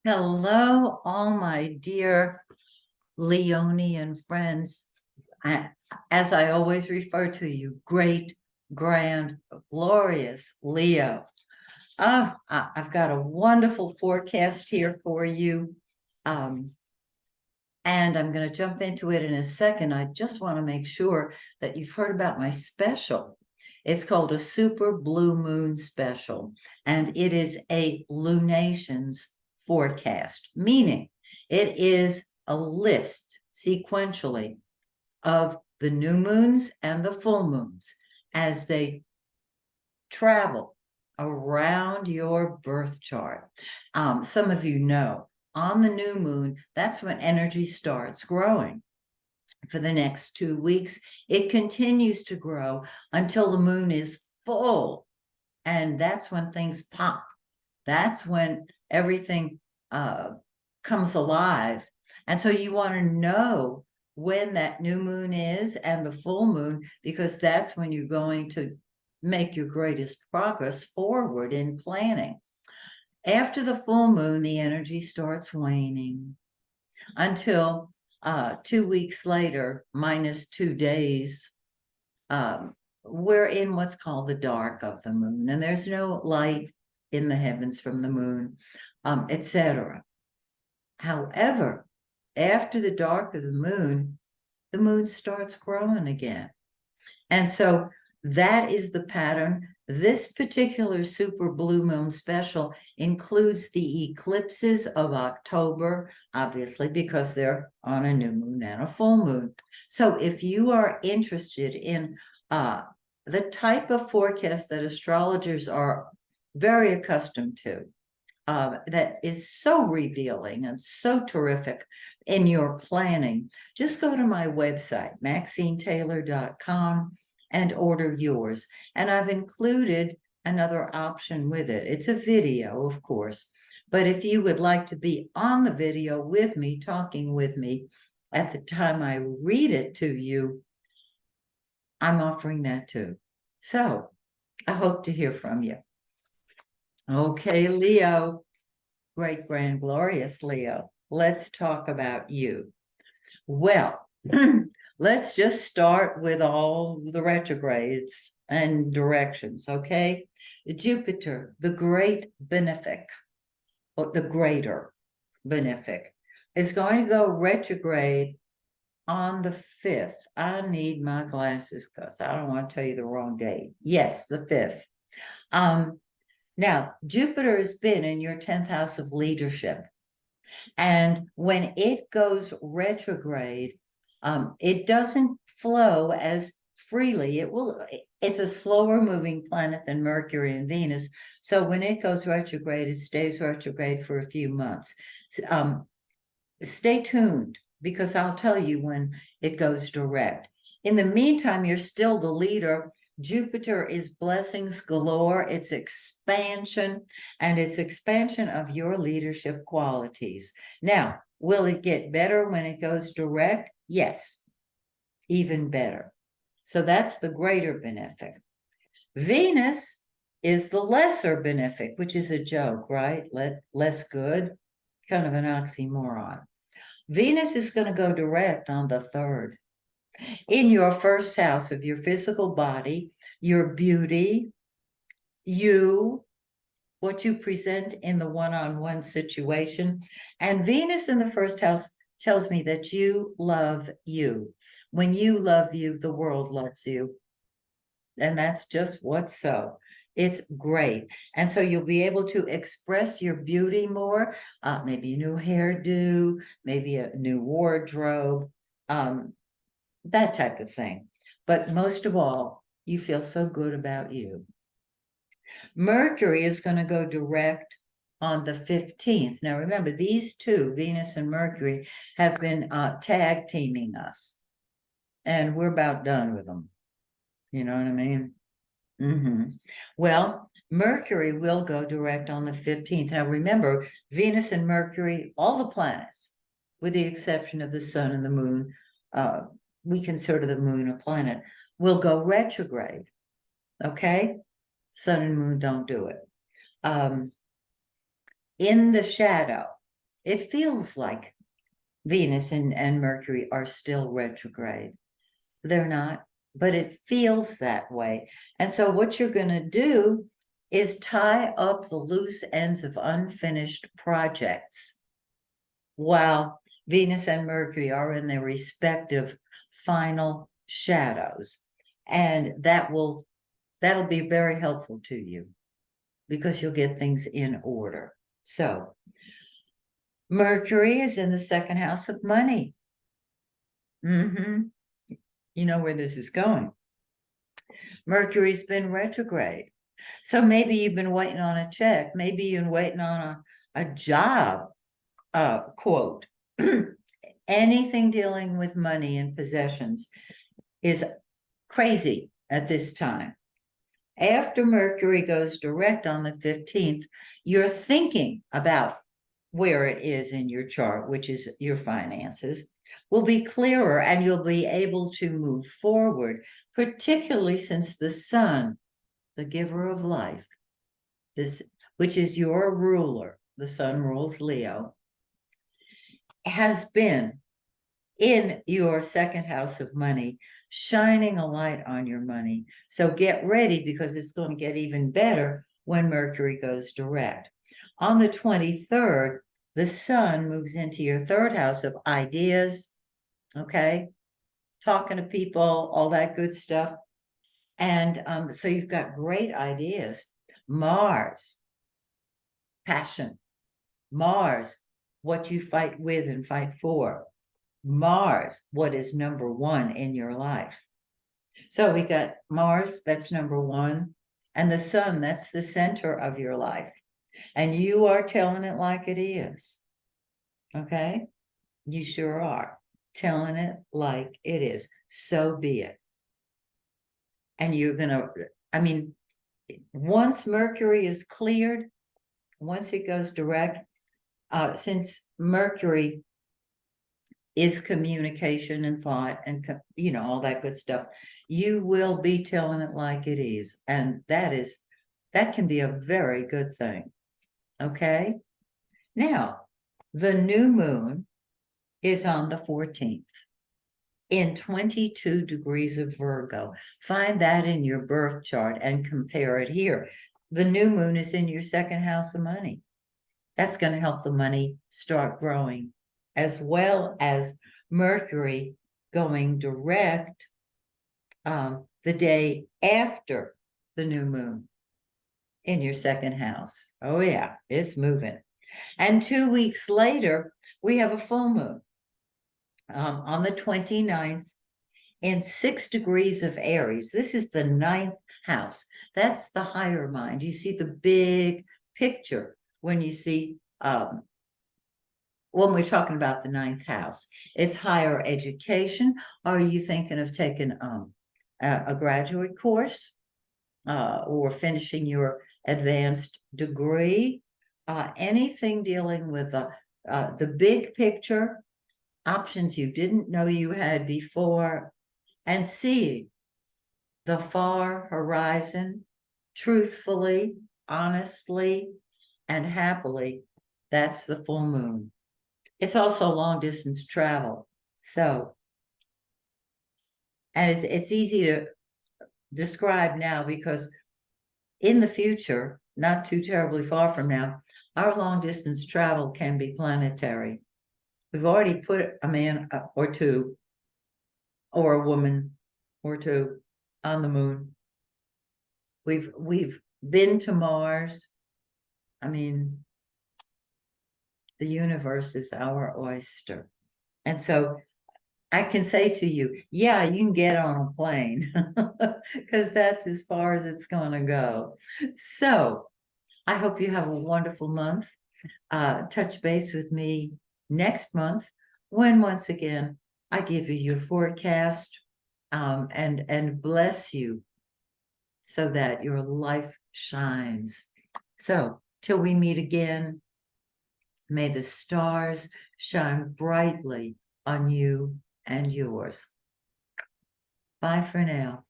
Hello, all my dear Leonian friends. I, as I always refer to you, great, grand, glorious Leo. I've got a wonderful forecast here for you. Um, and I'm going to jump into it in a second. I just want to make sure that you've heard about my special. It's called a Super Blue Moon Special, and it is a lunations forecast, meaning it is a list sequentially of the new moons and the full moons as they travel around your birth chart. Some of you know on the new moon, that's when energy starts growing. For the next 2 weeks, it continues to grow until the moon is full. And that's when things pop. That's when everything comes alive. And so you want to know when that new moon is and the full moon, because that's when you're going to make your greatest progress forward in planning. After the full moon, the energy starts waning until 2 weeks later, minus 2 days, we're in what's called the dark of the moon, and there's no light in the heavens from the moon, etc. However, after the dark of the moon starts growing again. And so that is the pattern. This particular super blue moon special includes the eclipses of October, obviously, because they're on a new moon and a full moon. So if you are interested in the type of forecast that astrologers are very accustomed to, that is so revealing and so terrific in your planning, just go to my website, MaxineTaylor.com, and order yours. And I've included another option with it. It's a video, of course, but if you would like to be on the video with me, talking with me at the time I read it to you, I'm offering that too. So I hope to hear from you. Okay, Leo, great, grand, glorious Leo, let's talk about you. Well, let's just start with all the retrogrades and directions, okay? Jupiter, the great benefic, or the greater benefic, is going to go retrograde on the 5th. I need my glasses because I don't want to tell you the wrong date. Yes, the 5th. Now, Jupiter has been in your 10th house of leadership. And when it goes retrograde, it doesn't flow as freely. It's a slower moving planet than Mercury and Venus. So when it goes retrograde, it stays retrograde for a few months. Stay tuned, because I'll tell you when it goes direct. In the meantime, you're still the leader. Jupiter is blessings galore. It's expansion, and it's expansion of your leadership qualities. Now, will it get better when it goes direct? Yes, even better. So that's the greater benefic. Venus is the lesser benefic, which is a joke, right? Less good, kind of an oxymoron. Venus is going to go direct on the 3rd. In your first house of your physical body, your beauty, what you present in the one-on-one situation. And Venus in the first house tells me that you love you. When you love you, the world loves you. And that's just what's so. It's great. And so you'll be able to express your beauty more, maybe a new hairdo, maybe a new wardrobe, that type of thing. But most of all, you feel so good about you. Mercury is going to go direct on the 15th. Now, remember, these two, Venus and Mercury, have been tag teaming us. And we're about done with them. You know what I mean? Well, Mercury will go direct on the 15th. Now, remember, Venus and Mercury, all the planets, with the exception of the sun and the moon, we consider the moon a planet, will go retrograde. Okay? Sun and moon don't do it. In the shadow, it feels like Venus and Mercury are still retrograde. They're not, but it feels that way. And so what you're going to do is tie up the loose ends of unfinished projects while Venus and Mercury are in their respective final shadows. And that'll be very helpful to you because you'll get things in order. So Mercury is in the second house of money. You know where this is going. Mercury's been retrograde. So maybe you've been waiting on a check. Maybe you've been waiting on a job quote. Anything dealing with money and possessions is crazy at this time. After Mercury goes direct on the 15th, you're thinking about where it is in your chart, which is your finances, will be clearer and you'll be able to move forward, particularly since the sun, the giver of life, which is your ruler, the sun rules Leo, has been in your second house of money, shining a light on your money. So get ready because it's going to get even better when Mercury goes direct. On the 23rd, the sun moves into your third house of ideas, okay? Talking to people, all that good stuff. And so you've got great ideas. Mars, passion. Mars, what you fight with and fight for. Mars, what is number one in your life. So we got Mars, that's number one, and the sun, that's the center of your life. And you are telling it like it is. Okay? You sure are telling it like it is. So be it. And you're going to, I mean, once Mercury is cleared, once it goes direct, since Mercury is communication and thought and, you know, all that good stuff, you will be telling it like it is. And that can be a very good thing. Okay? Now, the new moon is on the 14th in 22 degrees of Virgo. Find that in your birth chart and compare it here. The new moon is in your second house of money. That's going to help the money start growing, as well as Mercury going direct the day after the new moon in your second house. Oh yeah, it's moving. And 2 weeks later, we have a full moon on the 29th in 6 degrees of Aries. This is the 9th house. That's the higher mind. You see the big picture when you see, when we're talking about the 9th house. It's higher education. Are you thinking of taking a graduate course or finishing your advanced degree? Anything dealing with the big picture, options you didn't know you had before, and seeing the far horizon truthfully, honestly, and happily. That's the full moon. It's also long distance travel. So, and it's easy to describe now because in the future, not too terribly far from now, our long distance travel can be planetary. We've already put a man or two or a woman or two on the moon. We've been to Mars. I mean, the universe is our oyster. And so I can say to you, yeah, you can get on a plane because that's as far as it's going to go. So I hope you have a wonderful month. Touch base with me next month when once again I give you your forecast and bless you so that your life shines. So till we meet again, may the stars shine brightly on you and yours. Bye for now.